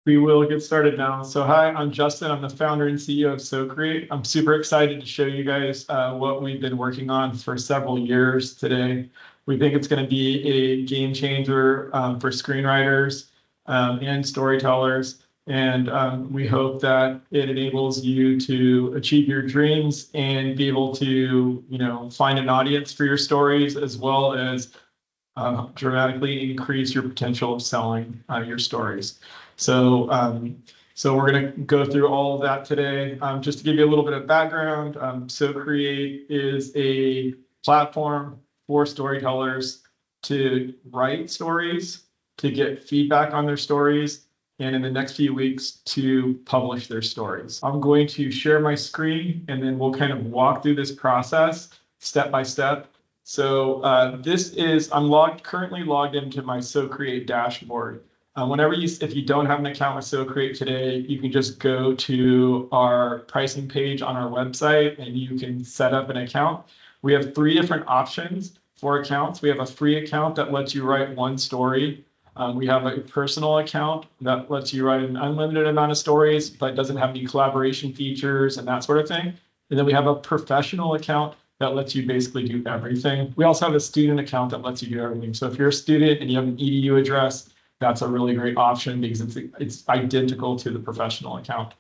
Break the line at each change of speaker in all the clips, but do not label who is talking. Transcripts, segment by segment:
We will get started now. So hi, I'm Justin. I'm the founder and CEO of SoCreate. I'm super excited to show you guys what we've been working on for several years today. We think it's going to be a game changer for screenwriters and storytellers. And we hope that it enables you to achieve your dreams and be able to, find an audience for your stories, as well as dramatically increase your potential of selling your stories. So we're going to go through all of that today. Just to give you a little bit of background, SoCreate is a platform for storytellers to write stories, to get feedback on their stories, and in the next few weeks to publish their stories. I'm going to share my screen, and then we'll kind of walk through this process step by step. So I'm currently logged into my SoCreate dashboard. If you don't have an account with SoCreate today, you can just go to our pricing page on our website and you can set up an account. We have 3 different options for accounts. We have a free account that lets you write one story. We have a personal account that lets you write an unlimited amount of stories, but doesn't have any collaboration features and that sort of thing. And then we have a professional account that lets you basically do everything. We also have a student account that lets you do everything. So if you're a student and you have an EDU address, that's a really great option because it's identical to the professional account.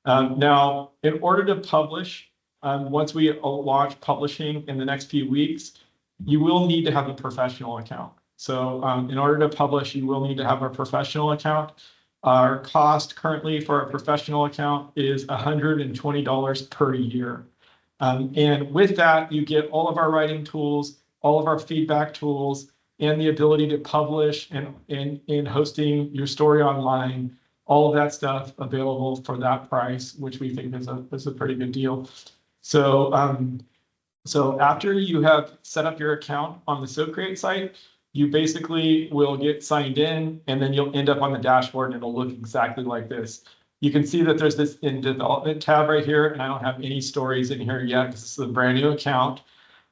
Now, in order to publish, once we launch publishing in the next few weeks, you will need to have a professional account. So in order to publish, you will need to have a professional account. Our cost currently for a professional account is $120 per year. And with that, you get all of our writing tools, all of our feedback tools, and the ability to publish and hosting your story online, all of that stuff available for that price, which we think is a pretty good deal. So after you have set up your account on the SoCreate site, you basically will get signed in, and then you'll end up on the dashboard, and it'll look exactly like this. You can see that there's this in development tab right here, and I don't have any stories in here yet because this is a brand new account.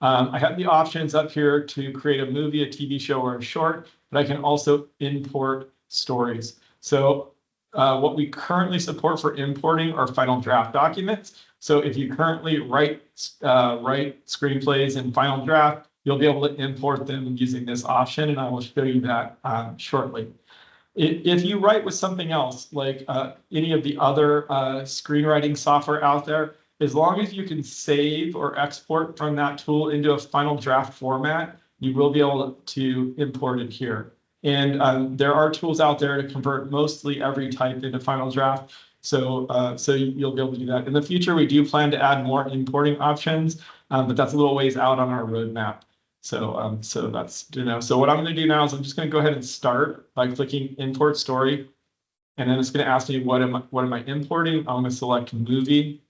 I have the options up here to create a movie, a TV show, or a short, but I can also import stories. So what we currently support for importing are final draft documents. So if you currently write screenplays in final draft, you'll be able to import them using this option, and I will show you that shortly. If you write with something else, like any of the other screenwriting software out there, as long as you can save or export from that tool into a final draft format, you will be able to import it here. And there are tools out there to convert mostly every type into final draft. So you'll be able to do that. In the future, we do plan to add more importing options, but that's a little ways out on our roadmap. So that's, so what I'm going to do now is I'm just going to go ahead and start by clicking import story. And then it's going to ask me what am I importing? I'm going to select movie.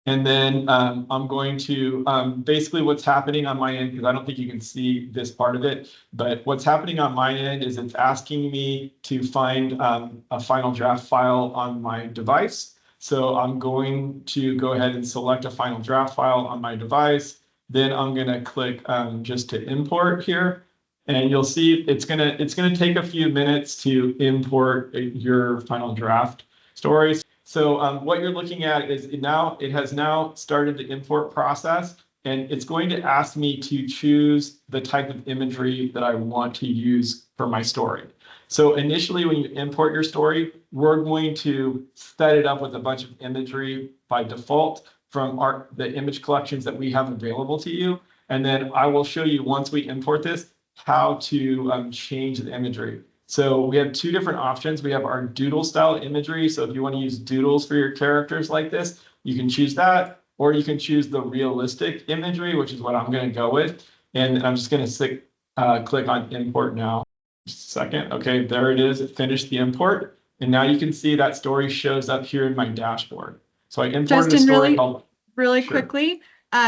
And then I'm going to basically what's happening on my end, because I don't think you can see this part of it, but what's happening on my end is it's asking me to find a final draft file on my device. So I'm going to go ahead and select a final draft file on my device. Then I'm going to click just to import here. And you'll see it's gonna take a few minutes to import your final draft stories. So what you're looking at is it has now started the import process, and it's going to ask me to choose the type of imagery that I want to use for my story. So initially, when you import your story, we're going to set it up with a bunch of imagery by default from the image collections that we have available to you. And then I will show you, once we import this, how to change the imagery. So we have 2 different options. We have our doodle style imagery. So if you want to use doodles for your characters like this, you can choose that, or you can choose the realistic imagery, which is what I'm going to go with. And I'm just going to click on import now. Just a second. Okay, there it is. It finished the import. And now you can see that story shows up here in my dashboard. So I imported a story called...
Really quickly.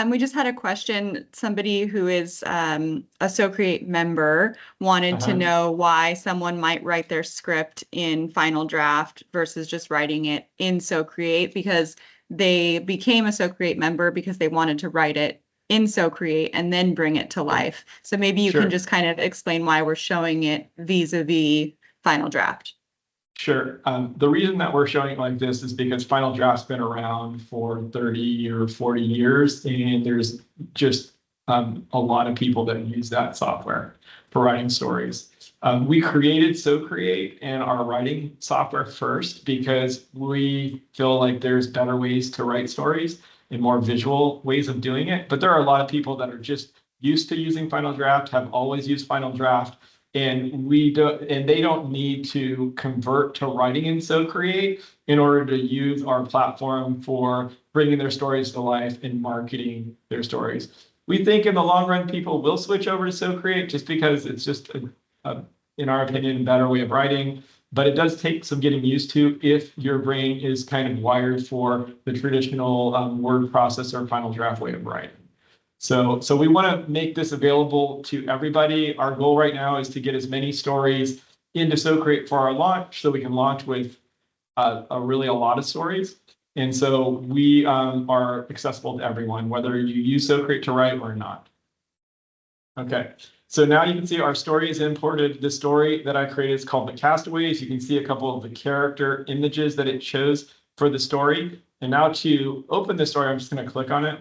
We just had a question. Somebody who is a SoCreate member wanted to know why someone might write their script in Final Draft versus just writing it in SoCreate, because they became a SoCreate member because they wanted to write it in SoCreate and then bring it to life. So maybe you can just kind of explain why we're showing it vis-a-vis Final Draft.
Sure. The reason that we're showing it like this is because Final Draft's been around for 30 or 40 years, and there's just a lot of people that use that software for writing stories. We created SoCreate and our writing software first because we feel like there's better ways to write stories and more visual ways of doing it. But there are a lot of people that are just used to using Final Draft, have always used Final Draft, and they don't need to convert to writing in SoCreate in order to use our platform for bringing their stories to life and marketing their stories. We think in the long run, people will switch over to SoCreate just because it's just, in our opinion, a better way of writing. But it does take some getting used to if your brain is kind of wired for the traditional word processor Final Draft way of writing. So we want to make this available to everybody. Our goal right now is to get as many stories into SoCreate for our launch so we can launch with really a lot of stories. And so we are accessible to everyone, whether you use SoCreate to write or not. Okay, so now you can see our story is imported. The story that I created is called The Castaways. You can see a couple of the character images that it shows for the story. And now to open the story, I'm just going to click on it.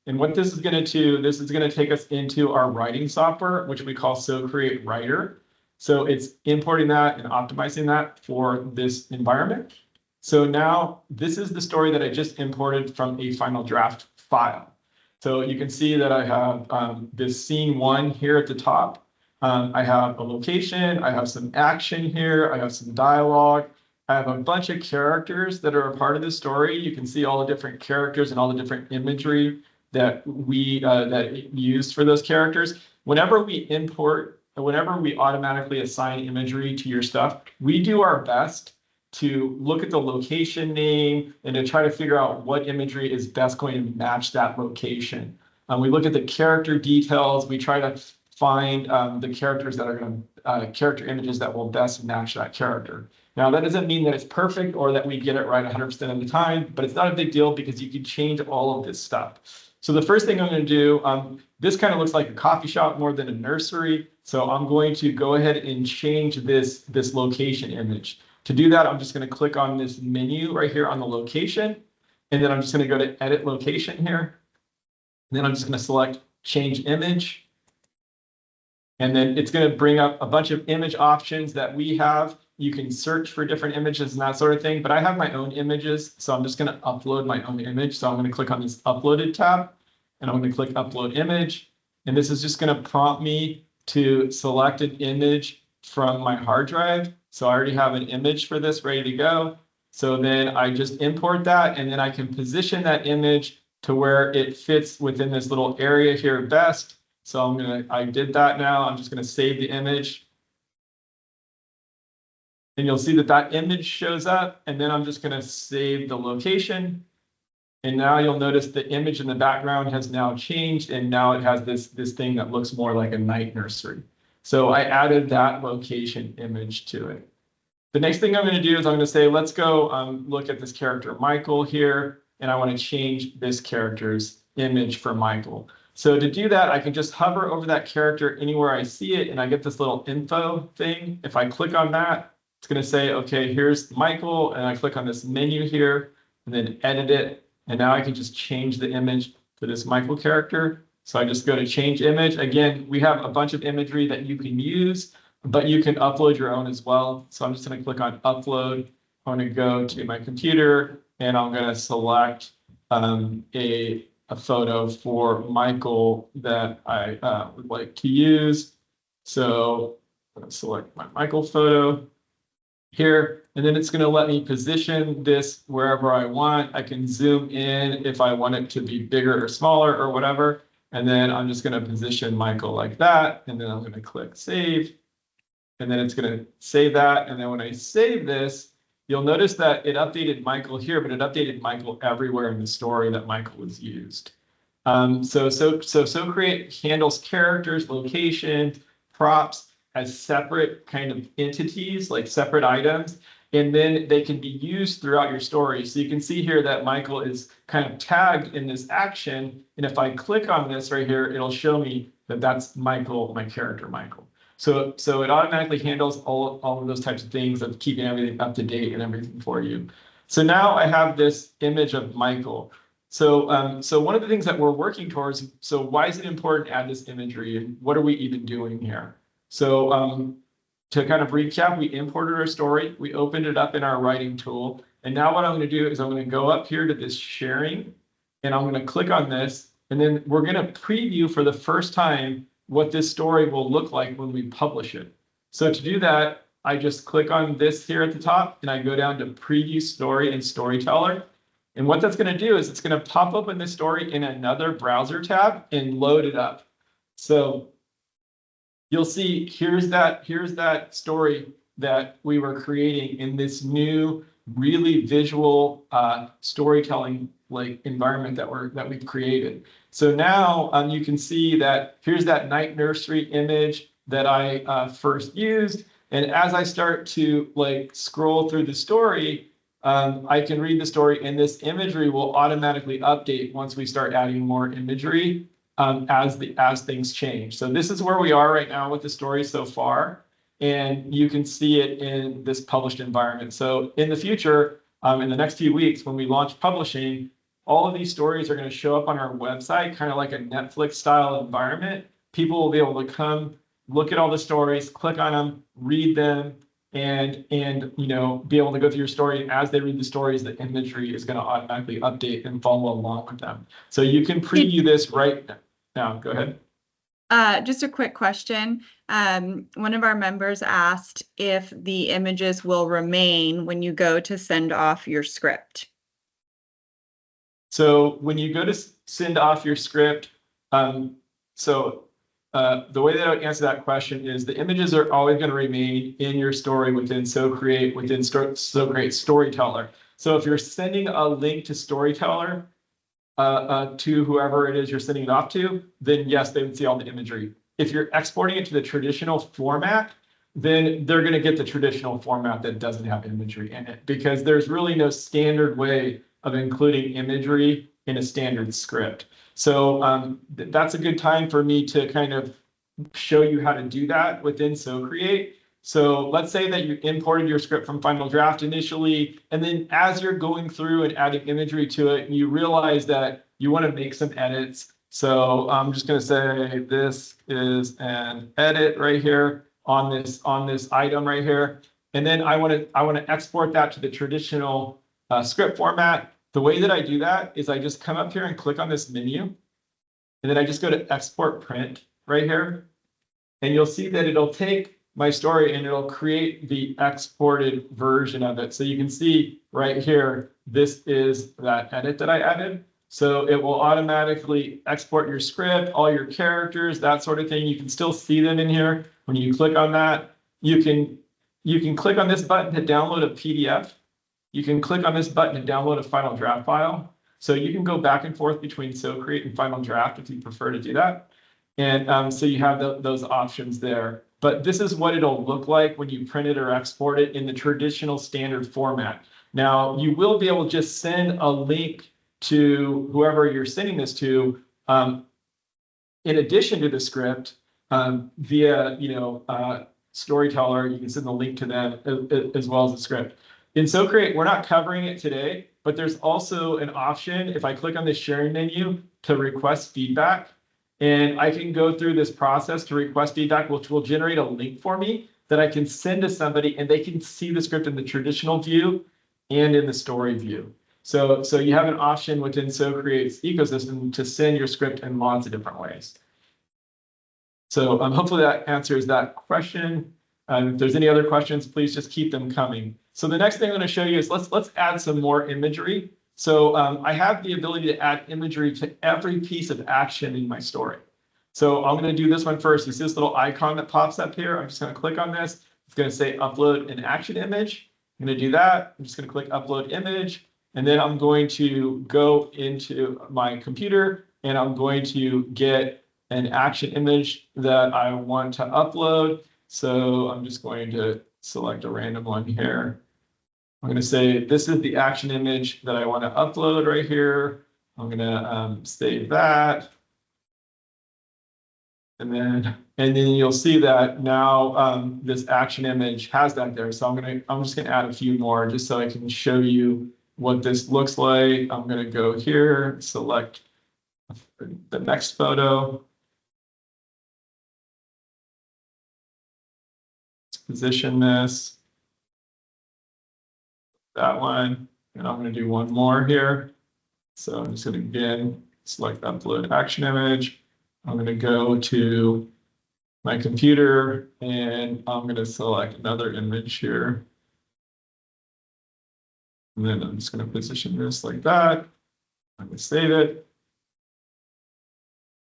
And what this is going to do, this is going to take us into our writing software, which we call SoCreate Writer. So it's importing that and optimizing that for this environment. So now this is the story that I just imported from a Final Draft file. So you can see that I have this scene 1 here at the top. I have a location, I have some action here, I have some dialogue. I have a bunch of characters that are a part of the story. You can see all the different characters and all the different imagery that we use for those characters. Whenever we automatically assign imagery to your stuff, we do our best to look at the location name and to try to figure out what imagery is best going to match that location. We look at the character details. We try to find the characters that are going to character images that will best match that character. Now, that doesn't mean that it's perfect or that we get it right 100% of the time, but it's not a big deal because you can change all of this stuff. So the first thing I'm going to do, this kind of looks like a coffee shop more than a nursery. So I'm going to go ahead and change this location image. To do that, I'm just going to click on this menu right here on the location. And then I'm just going to go to edit location here. And then I'm just going to select change image. And then it's going to bring up a bunch of image options that we have. You can search for different images and that sort of thing, but I have my own images, so I'm just going to upload my own image. So I'm going to click on this uploaded tab, and I'm going to click upload image. And this is just going to prompt me to select an image from my hard drive. So I already have an image for this ready to go. So then I just import that, and then I can position that image to where it fits within this little area here best. So I did that now. I'm just going to save the image. And you'll see that that image shows up, and then I'm just going to save the location. And now you'll notice the image in the background has now changed, and now it has this thing that looks more like a night nursery. So I added that location image to it. The next thing I'm going to do is I'm going to say, let's go look at this character Michael here, and I want to change this character's image for Michael. So to do that, I can just hover over that character anywhere I see it, and I get this little info thing. If I click on that, it's going to say, okay, here's Michael, and I click on this menu here and then edit it. And now I can just change the image for this Michael character. So I just go to change image. Again, we have a bunch of imagery that you can use, but you can upload your own as well. So I'm just going to click on upload. I'm going to go to my computer, and I'm going to select a photo for Michael that I would like to use. So I'm going to select my Michael photo here, and then it's going to let me position this wherever I want. I can zoom in if I want it to be bigger or smaller or whatever. And then I'm just going to position Michael like that. And then I'm going to click save. And then it's going to save that. And then when I save this, you'll notice that it updated Michael here, but it updated Michael everywhere in the story that Michael was used. So SoCreate handles characters, location, props as separate kind of entities, like separate items, and then they can be used throughout your story. So you can see here that Michael is kind of tagged in this action, and if I click on this right here, it'll show me that that's Michael, my character Michael. So it automatically handles all of those types of things of keeping everything up to date and everything for you. So now I have this image of Michael. So so one of the things that we're working towards, so why is it important to add this imagery and what are we even doing here? So to kind of recap, we imported our story, we opened it up in our writing tool, and now what I'm going to do is I'm going to go up here to this sharing, and I'm going to click on this, and then we're going to preview for the first time what this story will look like when we publish it. So to do that, I just click on this here at the top, and I go down to Preview Story and Storyteller. And what that's going to do is it's going to pop open the story in another browser tab and load it up. So you'll see here's that story that we were creating in this new, really visual storytelling environment that we've created. So now you can see that here's that night nursery image that I first used. And as I start to scroll through the story, I can read the story, and this imagery will automatically update once we start adding more imagery as things change. So this is where we are right now with the story so far, and you can see it in this published environment. So in the future, in the next few weeks, when we launch publishing, all of these stories are going to show up on our website, kind of like a Netflix style environment. People will be able to come, look at all the stories, click on them, read them, and be able to go through your story. And as they read the stories, the imagery is going to automatically update and follow along with them. So you can preview this right now. Go ahead.
Just a quick question. One of our members asked if the images will remain when you go to send off your script.
So when you go to send off your script, the way that I would answer that question is the images are always going to remain in your story within SoCreate Storyteller. So if you're sending a link to Storyteller to whoever it is you're sending it off to, then yes, they would see all the imagery. If you're exporting it to the traditional format, then they're going to get the traditional format that doesn't have imagery in it, because there's really no standard way of including imagery in a standard script. So that's a good time for me to kind of show you how to do that within SoCreate. So let's say that you imported your script from Final Draft initially, and then as you're going through and adding imagery to it, you realize that you want to make some edits. So I'm just going to say this is an edit right here on this item right here, and then I want to export that to the traditional script format. The way that I do that is I just come up here and click on this menu, and then I just go to Export Print right here, and you'll see that it'll take my story and it'll create the exported version of it. So you can see right here, this is that edit that I added. So it will automatically export your script, all your characters, that sort of thing. You can still see them in here. When you click on that, you can click on this button to download a PDF. You can click on this button to download a Final Draft file. So you can go back and forth between SoCreate and Final Draft if you prefer to do that. And so you have those options there. But this is what it'll look like when you print it or export it in the traditional standard format. Now, you will be able to just send a link to whoever you're sending this to in addition to the script via Storyteller. You can send the link to them as well as the script. In SoCreate, we're not covering it today, but there's also an option, if I click on the sharing menu, to request feedback. And I can go through this process to request feedback, which will generate a link for me that I can send to somebody, and they can see the script in the traditional view and in the story view. So you have an option within SoCreate's ecosystem to send your script in lots of different ways. So hopefully that answers that question. If there's any other questions, please just keep them coming. So the next thing I'm going to show you is let's add some more imagery. So I have the ability to add imagery to every piece of action in my story. So I'm going to do this one first. You see this little icon that pops up here? I'm just going to click on this. It's going to say upload an action image. I'm going to do that. I'm just going to click upload image. And then I'm going to go into my computer and I'm going to get an action image that I want to upload. So I'm just going to select a random one here. I'm going to say this is the action image that I want to upload right here. I'm going to save that. And then you'll see that now this action image has that there. So I'm just gonna add a few more just so I can show you what this looks like. I'm gonna go here, select the next photo. Let's position this, that one, and I'm gonna do one more here. So I'm just gonna again select upload action image. I'm gonna go to my computer and I'm going to select another image here. And then I'm just going to position this like that. I'm going to save it.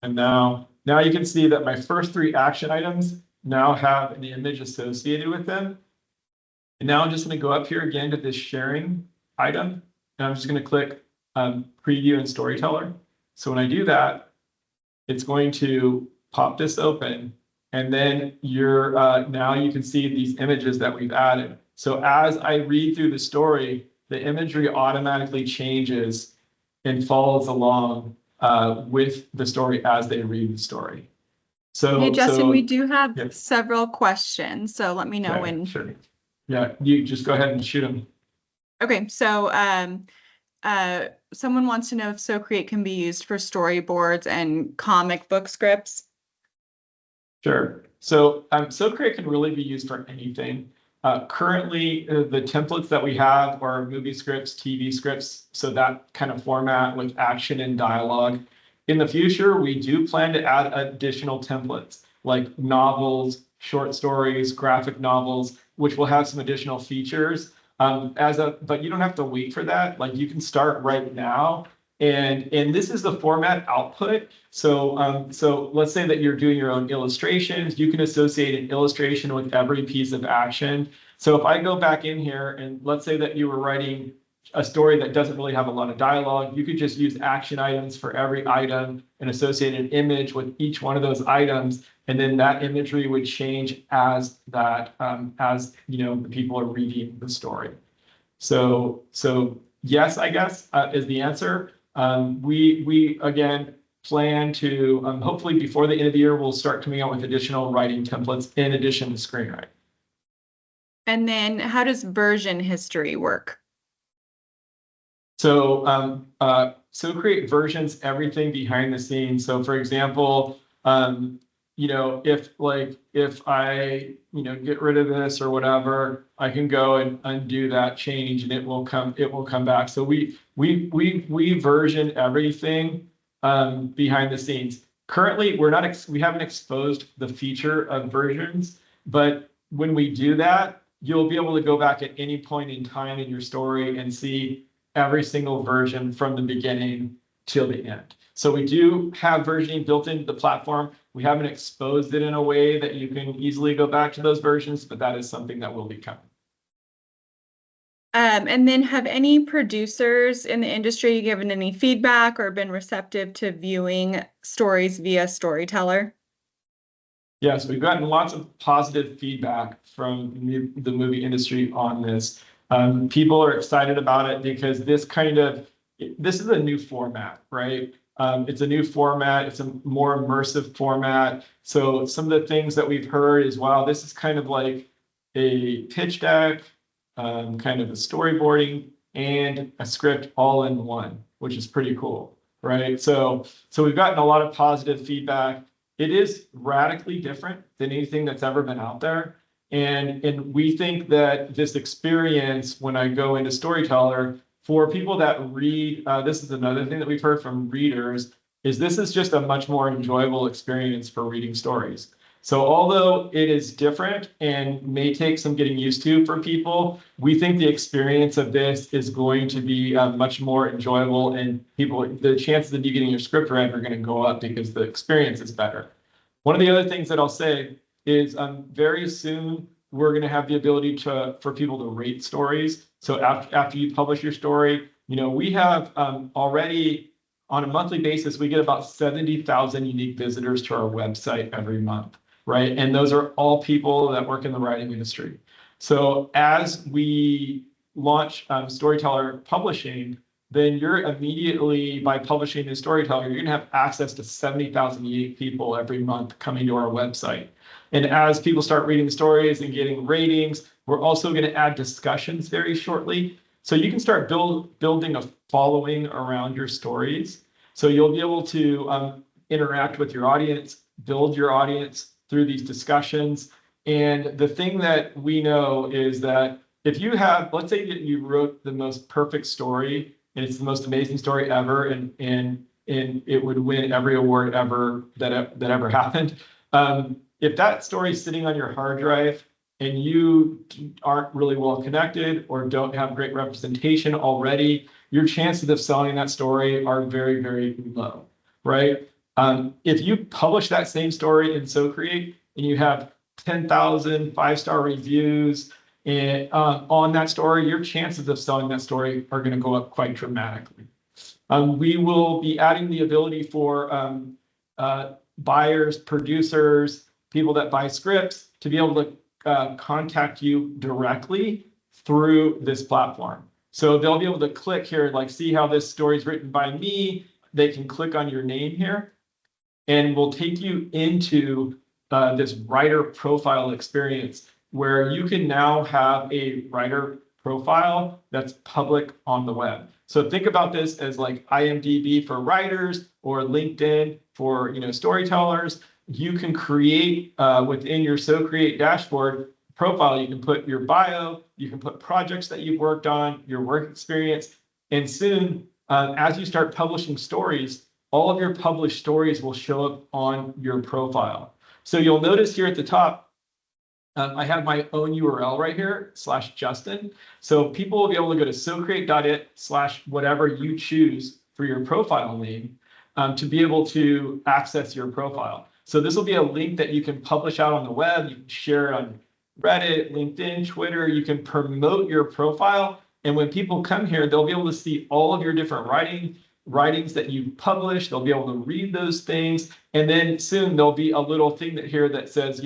And now you can see that my first 3 action items now have an image associated with them. And now I'm just going to go up here again to this sharing item. And I'm just going to click preview in Storyteller. So when I do that, it's going to pop this open. And then now you can see these images that we've added. So as I read through the story, the imagery automatically changes and follows along with the story as they read the story. So
hey, Justin, we do have several questions. So let me know when.
Sure. Yeah, you just go ahead and shoot them.
Okay, so someone wants to know if SoCreate can be used for storyboards and comic book scripts.
Sure. So SoCreate can really be used for anything. Currently, the templates that we have are movie scripts, TV scripts, so that kind of format with action and dialogue. In the future, we do plan to add additional templates like novels, short stories, graphic novels, which will have some additional features. But you don't have to wait for that. Like you can start right now. And this is the format output. So let's say that you're doing your own illustrations. You can associate an illustration with every piece of action. So if I go back in here and let's say that you were writing a story that doesn't really have a lot of dialogue, you could just use action items for every item and associate an image with each one of those items. And then that imagery would change as the people are reading the story. So yes, I guess is the answer. We again plan to hopefully before the end of the year, we'll start coming out with additional writing templates in addition to Screenwriting.
And then how does version history work?
So SoCreate versions everything behind the scenes. So for example, if I get rid of this or whatever, I can go and undo that change and it will come back. So we version everything behind the scenes. Currently, we haven't exposed the feature of versions, but when we do that, you'll be able to go back at any point in time in your story and see every single version from the beginning till the end. So we do have versioning built into the platform. We haven't exposed it in a way that you can easily go back to those versions, but that is something that will be coming.
And then have any producers in the industry given any feedback or been receptive to viewing stories via Storyteller?
Yes, we've gotten lots of positive feedback from the movie industry on this. People are excited about it because this is a new format, right? It's a new format. It's a more immersive format. So some of the things that we've heard is, wow, this is kind of like a pitch deck, kind of a storyboarding and a script all in one, which is pretty cool, right? So we've gotten a lot of positive feedback. It is radically different than anything that's ever been out there. And we think that this experience, when I go into Storyteller, for people that read, this is another thing that we've heard from readers, is this is just a much more enjoyable experience for reading stories. So although it is different and may take some getting used to for people, we think the experience of this is going to be much more enjoyable, and the chances of you getting your script read are going to go up because the experience is better. One of the other things that I'll say is very soon we're going to have the ability for people to rate stories. So after you publish your story, we have already on a monthly basis, we get about 70,000 unique visitors to our website every month, right? And those are all people that work in the writing industry. So as we launch Storyteller Publishing, then you're immediately, by publishing the Storyteller, you're going to have access to 70,000 unique people every month coming to our website. And as people start reading the stories and getting ratings, we're also going to add discussions very shortly. So you can start building a following around your stories. So you'll be able to interact with your audience, build your audience through these discussions. And the thing that we know is that if you have, let's say that you wrote the most perfect story, and it's the most amazing story ever, and it would win every award ever that ever happened. If that story is sitting on your hard drive and you aren't really well connected or don't have great representation already, your chances of selling that story are very, very low, right? If you publish that same story in SoCreate and you have 10,000 5-star reviews on that story, your chances of selling that story are going to go up quite dramatically. We will be adding the ability for buyers, producers, people that buy scripts to be able to contact you directly through this platform. So they'll be able to click here, like see how this story is written by me. They can click on your name here, and we'll take you into this writer profile experience where you can now have a writer profile that's public on the web. So think about this as like IMDb for writers or LinkedIn for storytellers. You can create within your SoCreate dashboard profile. You can put your bio, you can put projects that you've worked on, your work experience, and soon as you start publishing stories, all of your published stories will show up on your profile. So you'll notice here at the top, I have my own URL right here, /Justin. So people will be able to go to SoCreate.it/whatever you choose for your profile name to be able to access your profile. So this will be a link that you can publish out on the web. You can share it on Reddit, LinkedIn, Twitter. You can promote your profile. And when people come here, they'll be able to see all of your different writings that you publish. They'll be able to read those things. And then soon there'll be a little thing here that says,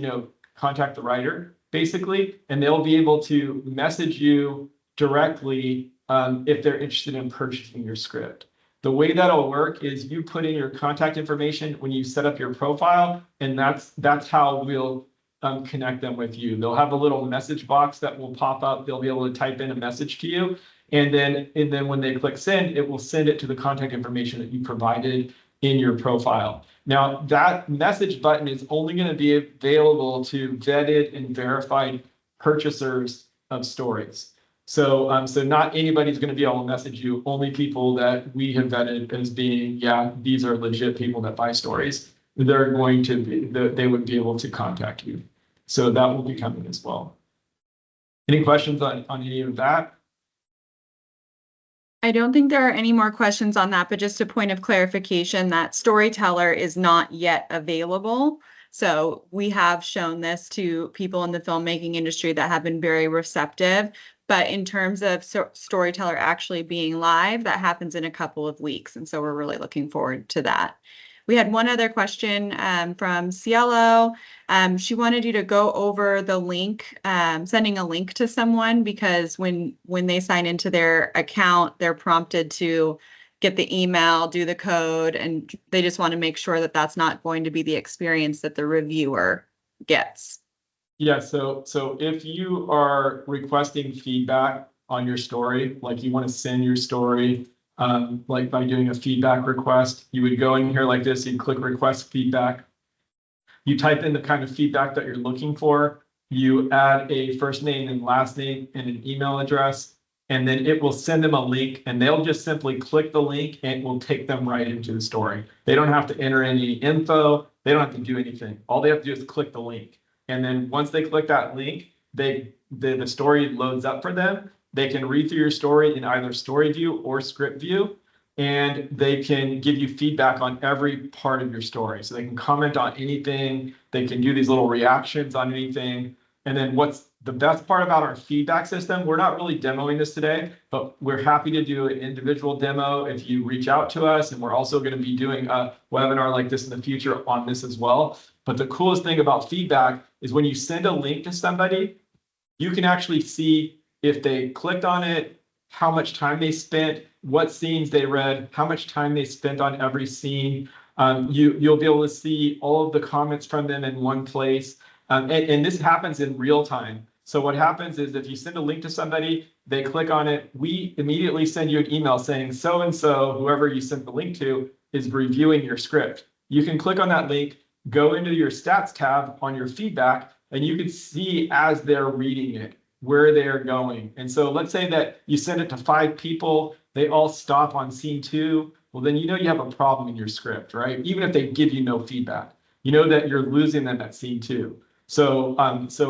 contact the writer, basically, and they'll be able to message you directly if they're interested in purchasing your script. The way that'll work is you put in your contact information when you set up your profile, and that's how we'll connect them with you. They'll have a little message box that will pop up. They'll be able to type in a message to you, and then when they click send, it will send it to the contact information that you provided in your profile. Now, that message button is only going to be available to vetted and verified purchasers of stories. So, so not anybody's going to be able to message you, only people that we have vetted as being, yeah, these are legit people that buy stories. They're going to be, they would be able to contact you. So that will be coming as well. Any questions on any of that?
I don't think there are any more questions on that, but just a point of clarification that Storyteller is not yet available. So we have shown this to people in the filmmaking industry that have been very receptive. But in terms of Storyteller actually being live, that happens in a couple of weeks. And so we're really looking forward to that. We had one other question from Cielo. She wanted you to go over the link, sending a link to someone, because when they sign into their account, they're prompted to get the email, do the code, and they just want to make sure that that's not going to be the experience that the reviewer gets.
Yeah, so if you are requesting feedback on your story, like you want to send your story, like by doing a feedback request, you would go in here like this, you click request feedback. You type in the kind of feedback that you're looking for. You add a first name and last name and an email address, and then it will send them a link, and they'll just simply click the link and it will take them right into the story. They don't have to enter any info. They don't have to do anything. All they have to do is click the link. And then once they click that link, the story loads up for them. They can read through your story in either story view or script view, and they can give you feedback on every part of your story. So they can comment on anything. They can do these little reactions on anything. And then what's the best part about our feedback system, we're not really demoing this today, but we're happy to do an individual demo if you reach out to us. And we're also going to be doing a webinar like this in the future on this as well. But the coolest thing about feedback is when you send a link to somebody, you can actually see if they clicked on it, how much time they spent, what scenes they read, how much time they spent on every scene. You'll be able to see all of the comments from them in one place. And this happens in real time. So what happens is if you send a link to somebody, they click on it, we immediately send you an email saying so-and-so, whoever you sent the link to, is reviewing your script. You can click on that link, go into your stats tab on your feedback, and you can see as they're reading it where they're going. And so let's say that you send it to 5 people, they all stop on scene 2. Well, then you know you have a problem in your script, right? Even if they give you no feedback, you know that you're losing them at scene 2. So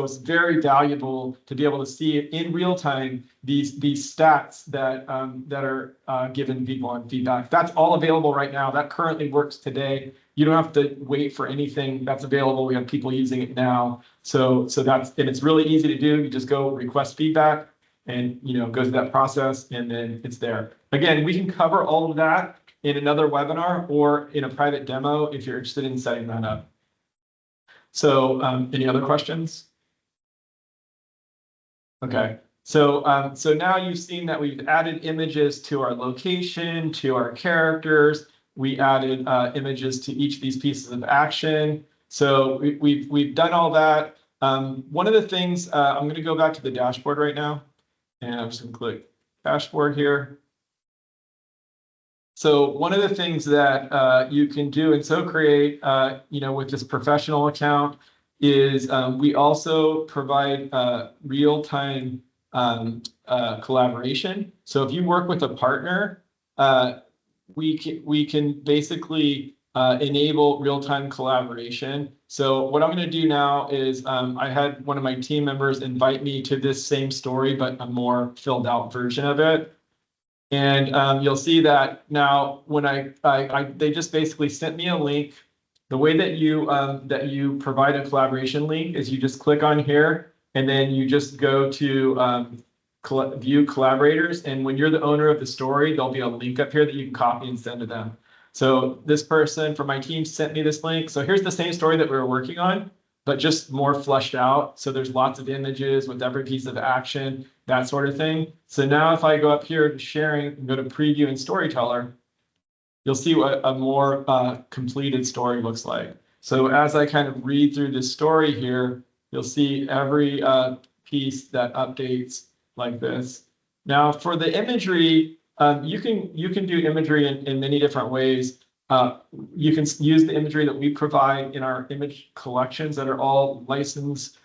it's very valuable to be able to see in real time these stats that are given people on feedback. That's all available right now. That currently works today. You don't have to wait for anything. That's available. We have people using it now. So it's really easy to do. You just go request feedback and go through that process, and then it's there. Again, we can cover all of that in another webinar or in a private demo if you're interested in setting that up. So any other questions? Okay, so now you've seen that we've added images to our location, to our characters. We added images to each of these pieces of action. So we've done all that. One of the things, I'm going to go back to the dashboard right now, and I'm just going to click dashboard here. So one of the things that you can do in SoCreate, with this professional account is we also provide real-time collaboration. So if you work with a partner, we can basically enable real-time collaboration. So what I'm going to do now is I had one of my team members invite me to this same story, but a more filled out version of it. And you'll see that now when they just basically sent me a link. The way that you provide a collaboration link is you just click on here and then you just go to view collaborators. And when you're the owner of the story, there'll be a link up here that you can copy and send to them. So this person from my team sent me this link. So here's the same story that we were working on, but just more fleshed out. So there's lots of images with every piece of action, that sort of thing. So now if I go up here to sharing and go to preview and storyteller, you'll see what a more completed story looks like. So as I kind of read through this story here, you'll see every piece that updates like this. Now for the imagery, you can do imagery in many different ways. You can use the imagery that we provide in our image collections that are all licensed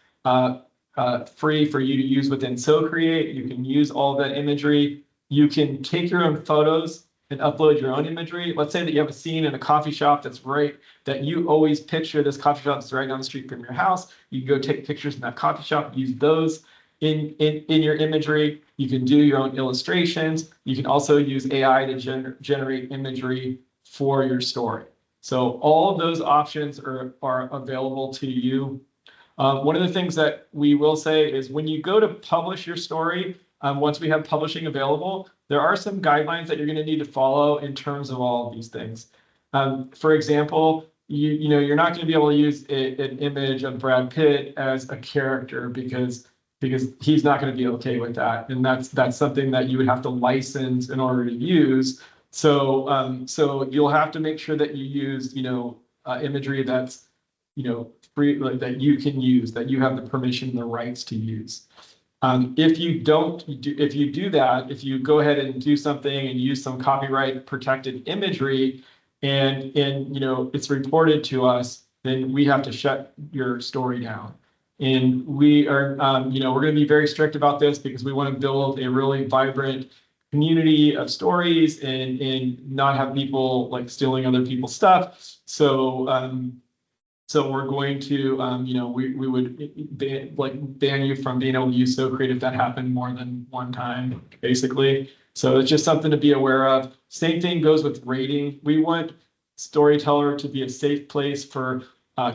free for you to use within SoCreate. You can use all that imagery. You can take your own photos and upload your own imagery. Let's say that you have a scene in a coffee shop that you always picture this coffee shop that's right down the street from your house. You can go take pictures in that coffee shop, use those in your imagery. You can do your own illustrations. You can also use AI to generate imagery for your story. So all of those options are available to you. One of the things that we will say is when you go to publish your story, once we have publishing available, there are some guidelines that you're going to need to follow in terms of all of these things. For example, you're not going to be able to use an image of Brad Pitt as a character because he's not going to be okay with that, and that's something that you would have to license in order to use. So you'll have to make sure that you use imagery that's free, like, that you can use, that you have the permission and the rights to use. If you do that, if you go ahead and do something and use some copyright protected imagery and it's reported to us, then we have to shut your story down. And we are, we're going to be very strict about this because we want to build a really vibrant community of stories and not have people like stealing other people's stuff. So we're going to, we would ban you from being able to use SoCreate if that happened more than one time, basically. So it's just something to be aware of. Same thing goes with rating. We want Storyteller to be a safe place for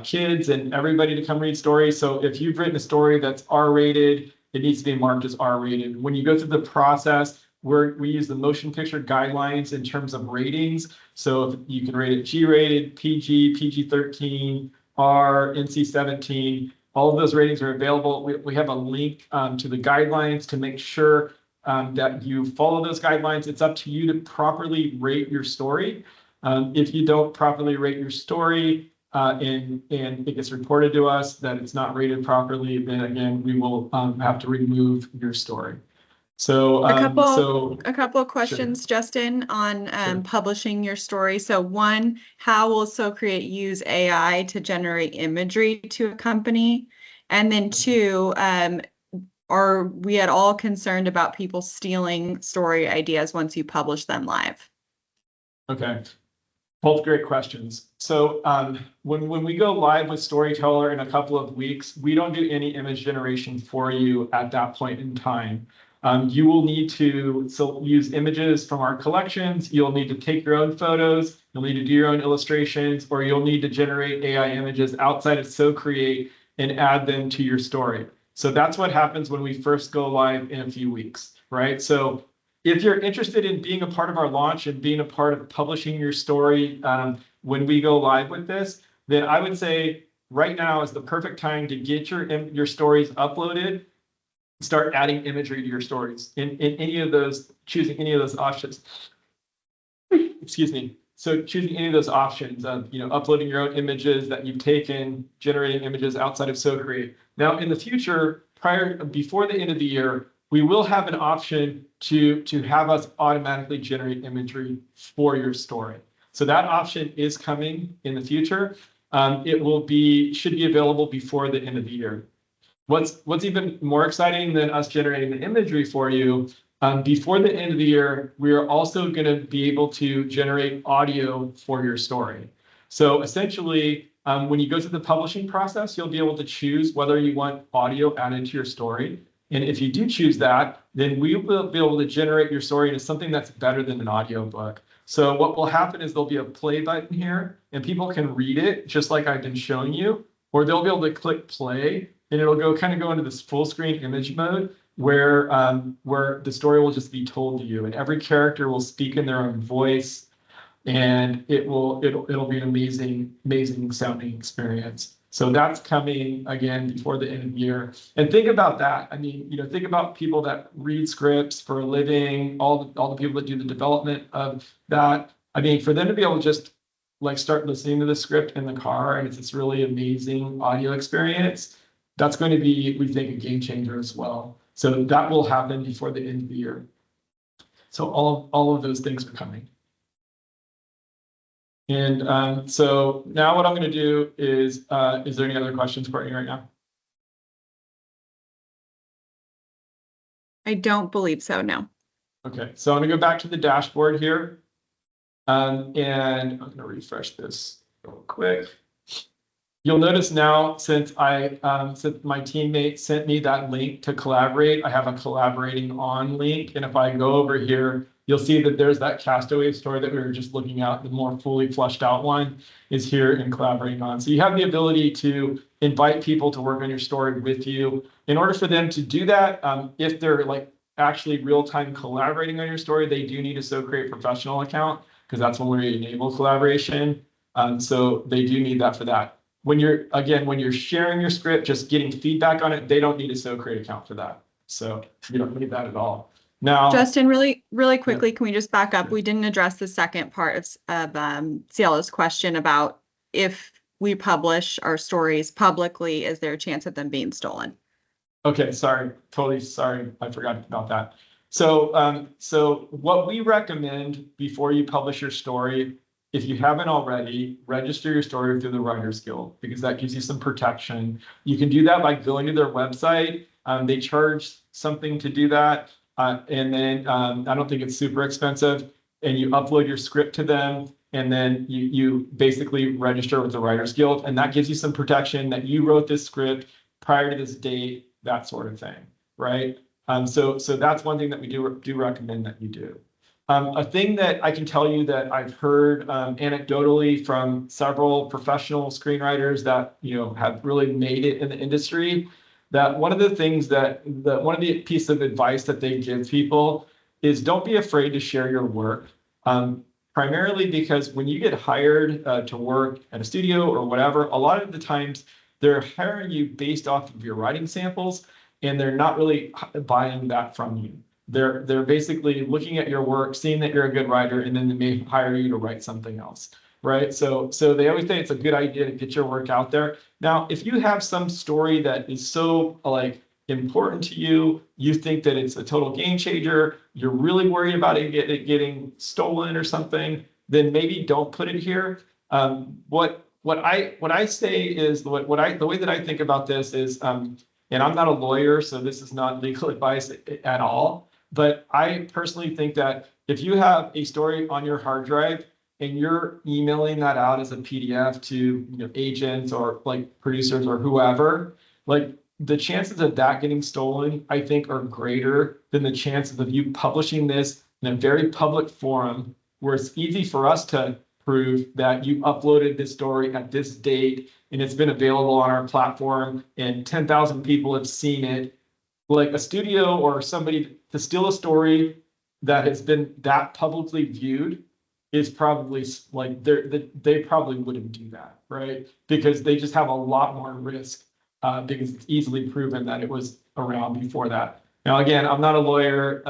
kids and everybody to come read stories. So if you've written a story that's R-rated, it needs to be marked as R-rated. When you go through the process, we use the motion picture guidelines in terms of ratings. So if you can rate it G-rated, PG, PG-13, R, NC-17, all of those ratings are available. We have a link to the guidelines to make sure that you follow those guidelines. It's up to you to properly rate your story. If you don't properly rate your story and it gets reported to us that it's not rated properly, then again, we will have to remove your story. So
a couple of questions,
sure.
Justin, on
Sure.
publishing your story. So one, how will SoCreate use AI to generate imagery to a company? And then two, are we at all concerned about people stealing story ideas once you publish them live?
Okay. Both great questions. So when we go live with Storyteller in a couple of weeks, we don't do any image generation for you at that point in time. You will need to use images from our collections. You'll need to take your own photos. You'll need to do your own illustrations, or you'll need to generate AI images outside of SoCreate and add them to your story. So that's what happens when we first go live in a few weeks, right? So if you're interested in being a part of our launch and being a part of publishing your story when we go live with this, then I would say right now is the perfect time to get your stories uploaded. Start adding imagery to your stories in any of those, choosing any of those options. Excuse me. So choosing any of those options of, uploading your own images that you've taken, generating images outside of SoCreate. Now, in the future, before the end of the year, we will have an option to have us automatically generate imagery for your story. So that option is coming in the future. It should be available before the end of the year. What's even more exciting than us generating the imagery for you, before the end of the year, we are also going to be able to generate audio for your story. So essentially, when you go through the publishing process, you'll be able to choose whether you want audio added to your story. And if you do choose that, then we will be able to generate your story into something that's better than an audiobook. So what will happen is there'll be a play button here, and people can read it just like I've been showing you, or they'll be able to click play, and it'll go into this full screen image mode where the story will just be told to you, and every character will speak in their own voice, and it'll be an amazing sounding experience. So that's coming again before the end of the year. And think about that. I mean, think about people that read scripts for a living, all the people that do the development of that. I mean, for them to be able to just start listening to the script in the car, and it's this really amazing audio experience, that's going to be, we think, a game changer as well. So that will happen before the end of the year. So all of those things are coming. And so now what I'm going to do is there any other questions for you right now?
I don't believe so, no.
Okay, so I'm going to go back to the dashboard here. And I'm going to refresh this real quick. You'll notice now, since my teammate sent me that link to collaborate, I have a collaborating on link. And if I go over here, you'll see that there's that Castaway story that we were just looking at. The more fully fleshed out one is here in collaborating on. So you have the ability to invite people to work on your story with you. In order for them to do that, if they're actually real-time collaborating on your story, they do need a SoCreate professional account, because that's when we enable collaboration. So they do need that for that. When you're sharing your script, just getting feedback on it, they don't need a SoCreate account for that. So you don't need that at all. Now,
Justin, really quickly, Can we just back up? We didn't address the second part of Cielo's question about if we publish our stories publicly, is there a chance of them being stolen?
Okay, totally sorry, I forgot about that. So what we recommend before you publish your story, if you haven't already, register your story through the Writers Guild, because that gives you some protection. You can do that by going to their website. They charge something to do that. And then I don't think it's super expensive. And you upload your script to them, and then you basically register with the Writers Guild. And that gives you some protection that you wrote this script prior to this date, that sort of thing, right? So that's one thing that we do recommend that you do. A thing that I can tell you that I've heard anecdotally from several professional screenwriters that have really made it in the industry, that one of the pieces of advice that they give people is don't be afraid to share your work. Primarily because when you get hired to work at a studio or whatever, a lot of the times they're hiring you based off of your writing samples, and they're not really buying that from you. They're basically looking at your work, seeing that you're a good writer, and then they may hire you to write something else, right? So they always say it's a good idea to get your work out there. Now, if you have some story that is so like important to you, you think that it's a total game changer, you're really worried about it getting stolen or something, then maybe don't put it here. What I say is the way that I think about this is, and I'm not a lawyer, so this is not legal advice at all, but I personally think that if you have a story on your hard drive and you're emailing that out as a PDF to agents or like producers or whoever, like the chances of that getting stolen, I think, are greater than the chances of you publishing this in a very public forum where it's easy for us to prove that you uploaded this story at this date and it's been available on our platform and 10,000 people have seen it. Like a studio or somebody to steal a story that has been that publicly viewed is probably like they probably wouldn't do that, right? Because they just have a lot more risk because it's easily proven that it was around before that. Now, again, I'm not a lawyer.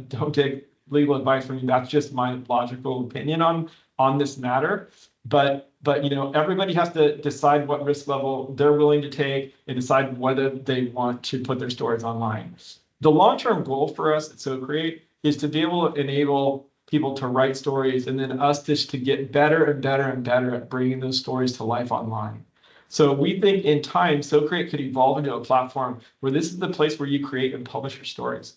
Don't take legal advice from me. That's just my logical opinion on this matter. But everybody has to decide what risk level they're willing to take and decide whether they want to put their stories online. The long-term goal for us at SoCreate is to be able to enable people to write stories and then us to get better and better and better at bringing those stories to life online. So we think in time, SoCreate could evolve into a platform where this is the place where you create and publish your stories.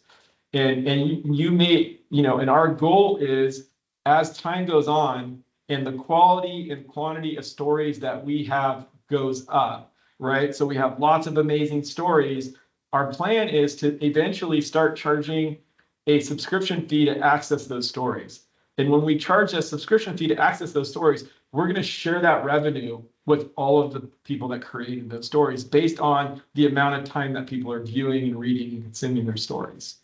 And you may, and our goal is as time goes on and the quality and quantity of stories that we have goes up, right? So we have lots of amazing stories. Our plan is to eventually start charging a subscription fee to access those stories. And when we charge a subscription fee to access those stories, we're going to share that revenue with all of the people that created those stories based on the amount of time that people are viewing and reading and consuming their stories,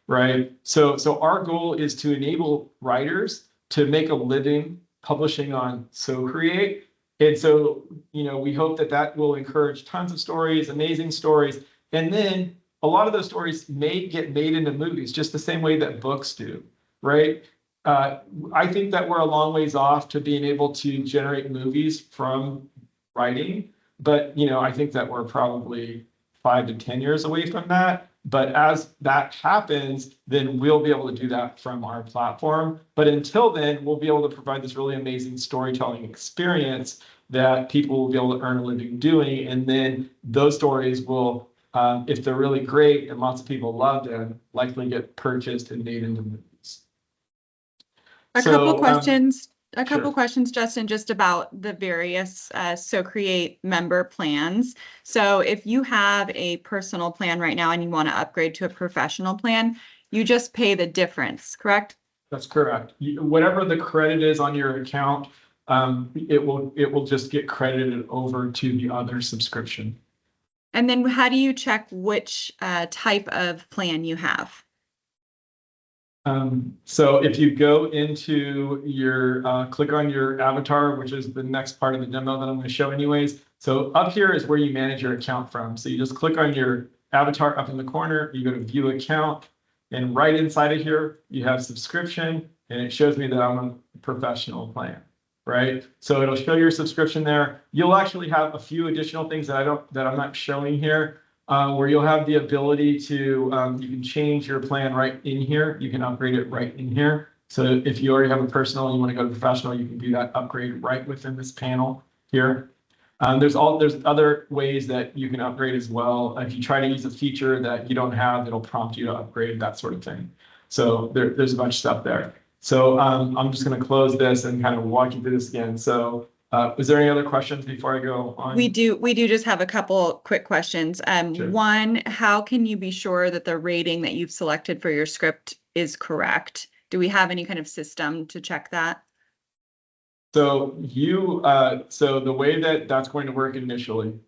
right? So our goal is to enable writers to make a living publishing on SoCreate. And so, we hope that will encourage tons of stories, amazing stories. And then a lot of those stories may get made into movies just the same way that books do, right? I think that we're a long ways off to being able to generate movies from writing, but I think that we're probably 5 to 10 years away from that. But as that happens, then we'll be able to do that from our platform. But until then, we'll be able to provide this really amazing storytelling experience that people will be able to earn a living doing. And then those stories will, if they're really great and lots of people love them, likely get purchased and made into movies.
A couple questions,
sure.
Justin, just about the various SoCreate member plans. So if you have a personal plan right now and you want to upgrade to a professional plan, you just pay the difference, correct?
That's correct. Whatever the credit is on your account, it will just get credited over to the other subscription.
And then how do you check which type of plan you have?
So if you go into your, click on your avatar, which is the next part of the demo that I'm going to show anyways. So up here is where you manage your account from. So you just click on your avatar up in the corner, you go to view account, and right inside of here, you have subscription, and it shows me that I'm on a professional plan, right? So it'll show your subscription there. You'll actually have a few additional things that I'm not showing here. Where you'll have the ability to, you can change your plan right in here. You can upgrade it right in here. So if you already have a personal and you want to go to professional, you can do that upgrade right within this panel here. There's other ways that you can upgrade as well. If you try to use a feature that you don't have, it'll prompt you to upgrade, that sort of thing. So there's a bunch of stuff there. So I'm just going to close this and kind of walk you through this again. So is there any other questions before I go on?
We do just have a couple quick questions.
Sure.
One, how can you be sure that the rating that you've selected for your script is correct? Do we have any kind of system to check that?
So so the way that's going to work initially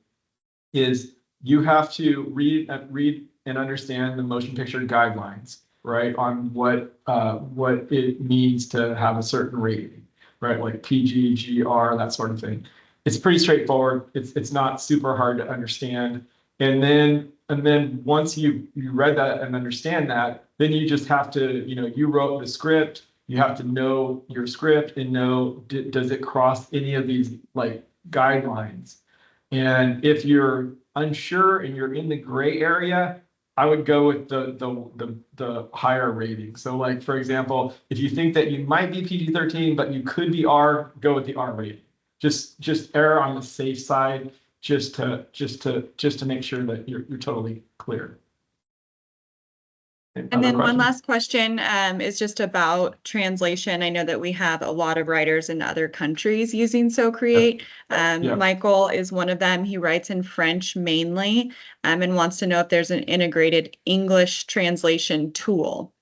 is you have to read and understand the motion picture guidelines, right? On what it means to have a certain rating. Right, like PG, GR, that sort of thing. It's pretty straightforward. It's not super hard to understand. And then and then once you read that and understand that, then you just have to, you wrote the script. You have to know your script and know, does it cross any of these like guidelines? And if you're unsure and you're in the gray area, I would go with the higher rating. So like, for example, if you think that you might be PG-13, but you could be R, go with the R rating. Just err on the safe side, just to make sure that you're totally clear.
And then one last question is just about translation. I know that we have a lot of writers in other countries using SoCreate. Michael is one of them. He writes in French mainly and wants to know if there's an integrated English translation tool.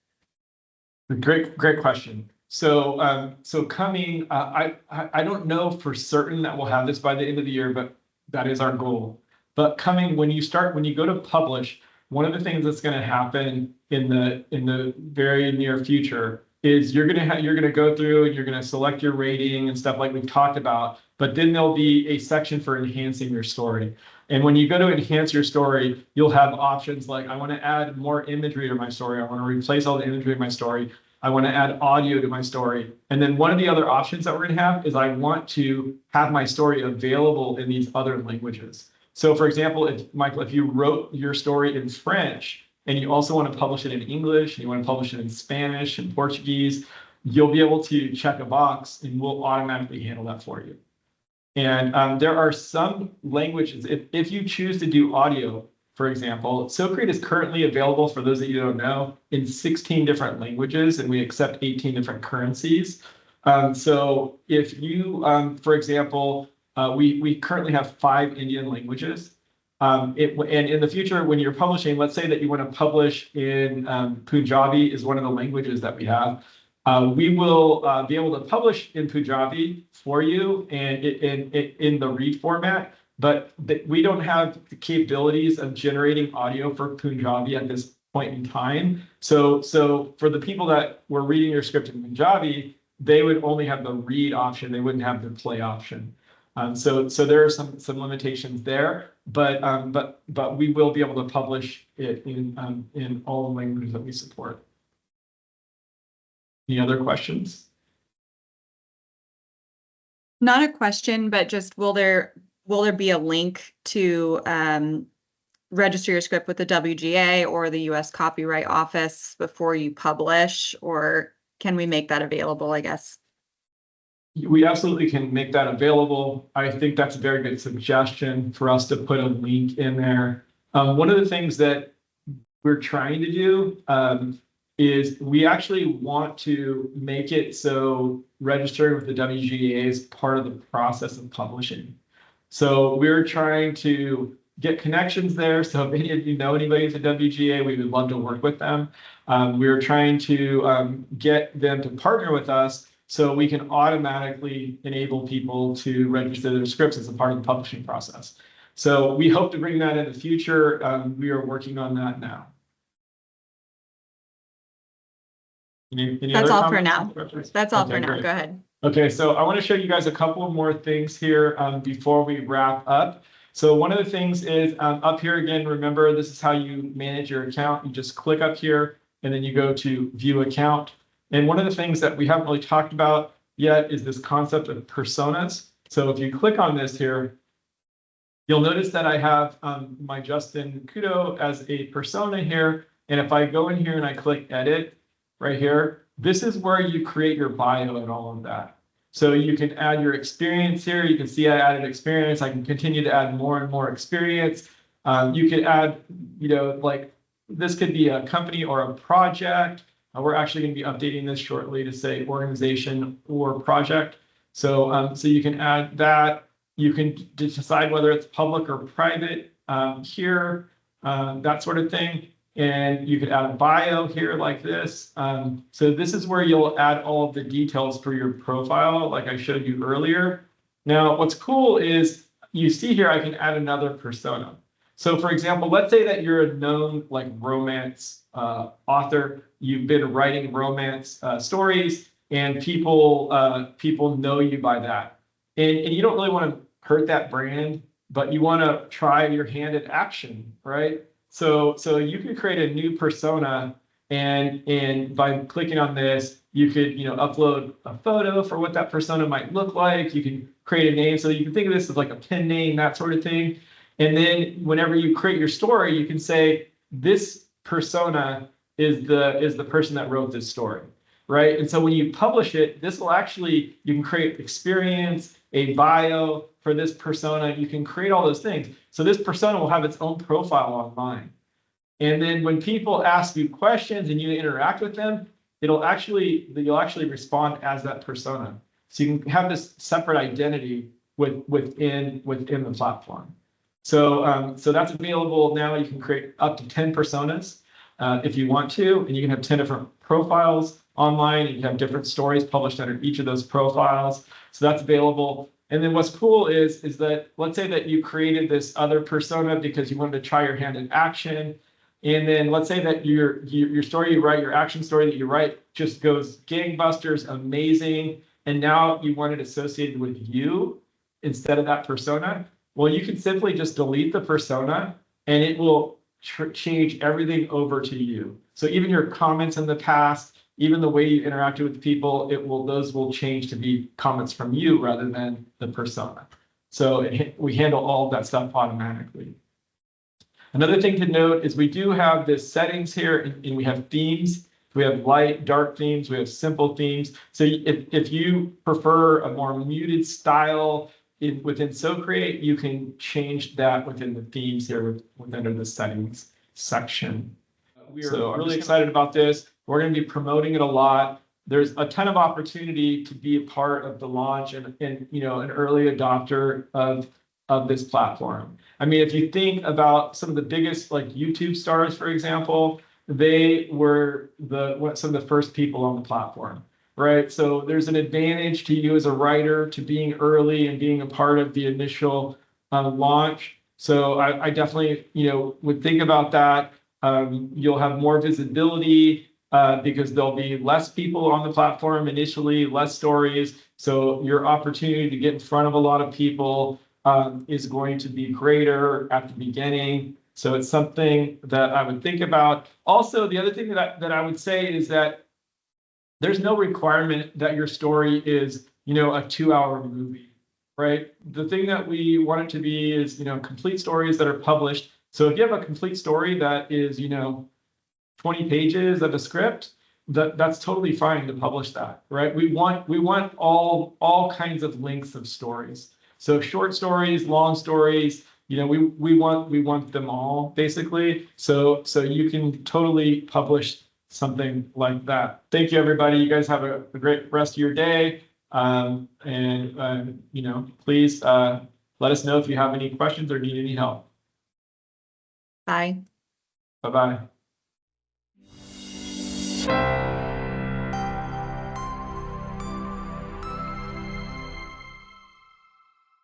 Great question. So coming, I don't know for certain that we'll have this by the end of the year, but that is our goal. But coming, when you go to publish, one of the things that's going to happen in the very near future is you're going to go through and you're going to select your rating and stuff like we've talked about, but then there'll be a section for enhancing your story. And when you go to enhance your story, you'll have options like, I want to add more imagery to my story. I want to replace all the imagery in my story. I want to add audio to my story. And then one of the other options that we're going to have is I want to have my story available in these other languages. So for example, Michael, if you wrote your story in French and you also want to publish it in English, and you want to publish it in Spanish and Portuguese, you'll be able to check a box and we'll automatically handle that for you. And there are some languages, if you choose to do audio, for example, SoCreate is currently available, for those that you don't know, in 16 different languages, and we accept 18 different currencies. So if you, for example, we currently have 5 Indian languages. And in the future, when you're publishing, let's say that you want to publish in Punjabi is one of the languages that we have. We will be able to publish in Punjabi for you and in the read format, but we don't have the capabilities of generating audio for Punjabi at this point in time. So for the people that were reading your script in Punjabi, they would only have the read option. They wouldn't have the play option. So there are some limitations there, but we will be able to publish it in all the languages that we support. Any other questions?
Not a question, but just will there be a link to register your script with the WGA or the US Copyright Office before you publish, or can we make that available, I guess?
We absolutely can make that available. I think that's a very good suggestion for us to put a link in there. One of the things that we're trying to do is we actually want to make it so registering with the WGA is part of the process of publishing. So we're trying to get connections there. So if any of you know anybody at the WGA, we would love to work with them. We're trying to get them to partner with us so we can automatically enable people to register their scripts as a part of the publishing process. So we hope to bring that in the future. We are working on that now.
That's all for now. That's all for now. Go ahead.
Okay, so I want to show you guys a couple more things here before we wrap up. So one of the things is up here again, remember, this is how you manage your account. You just click up here and then you go to view account. And one of the things that we haven't really talked about yet is this concept of personas. So if you click on this here, you'll notice that I have my Justin Kudo as a persona here. And if I go in here and I click edit right here, this is where you create your bio and all of that. So you can add your experience here. You can see I added experience. I can continue to add more and more experience. You could add, like this could be a company or a project. We're actually going to be updating this shortly to say organization or project. So you can add that. You can decide whether it's public or private here, that sort of thing. And you could add a bio here like this. So this is where you'll add all of the details for your profile, like I showed you earlier. Now, what's cool is you see here, I can add another persona. So for example, let's say that you're a known like romance author. You've been writing romance stories and people know you by that. And you don't really want to hurt that brand, but you want to try your hand at action, right? so you can create a new persona, and by clicking on this, you could, upload a photo for what that persona might look like. You can create a name. So you can think of this as like a pen name, that sort of thing. And then whenever you create your story, you can say, this persona is the person that wrote this story, right? And so when you publish it, this will actually, you can create experience, a bio for this persona. You can create all those things. So this persona will have its own profile online. And then when people ask you questions and you interact with them, you'll actually respond as that persona. So you can have this separate identity within the platform. So that's available now. You can create up to 10 personas if you want to, and you can have 10 different profiles online. You can have different stories published under each of those profiles. So that's available. And then what's cool is that, let's say that you created this other persona because you wanted to try your hand in action. And then let's say that your story you write, your action story that you write just goes gangbusters, amazing. And now you want it associated with you instead of that persona. Well, you can simply just delete the persona and it will change everything over to you. So even your comments in the past, even the way you interacted with people, those will change to be comments from you rather than the persona. So we handle all of that stuff automatically. Another thing to note is we do have this settings here, and we have themes. We have light, dark themes. We have simple themes. So if you prefer a more muted style within SoCreate, you can change that within the themes here under the settings section. I'm really excited about this. We're going to be promoting it a lot. There's a ton of opportunity to be a part of the launch and an early adopter of this platform. I mean, if you think about some of the biggest, like YouTube stars, for example, they were some of the first people on the platform, right? So there's an advantage to you as a writer to being early and being a part of the initial launch. So I definitely, would think about that. You'll have more visibility because there'll be less people on the platform initially, less stories. So your opportunity to get in front of a lot of people is going to be greater at the beginning. So it's something that I would think about. Also, the other thing that I would say is that there's no requirement that your story is, a 2-hour movie, right? The thing that we want it to be is, complete stories that are published. So if you have a complete story that is, 20 pages of a script, that's totally fine to publish that, right? We want all kinds of lengths of stories. So short stories, long stories, we want them all basically. So you can totally publish something like that. Thank you, everybody. You guys have a great rest of your day. Please let us know if you have any questions or need any help.
Bye.
Bye-bye.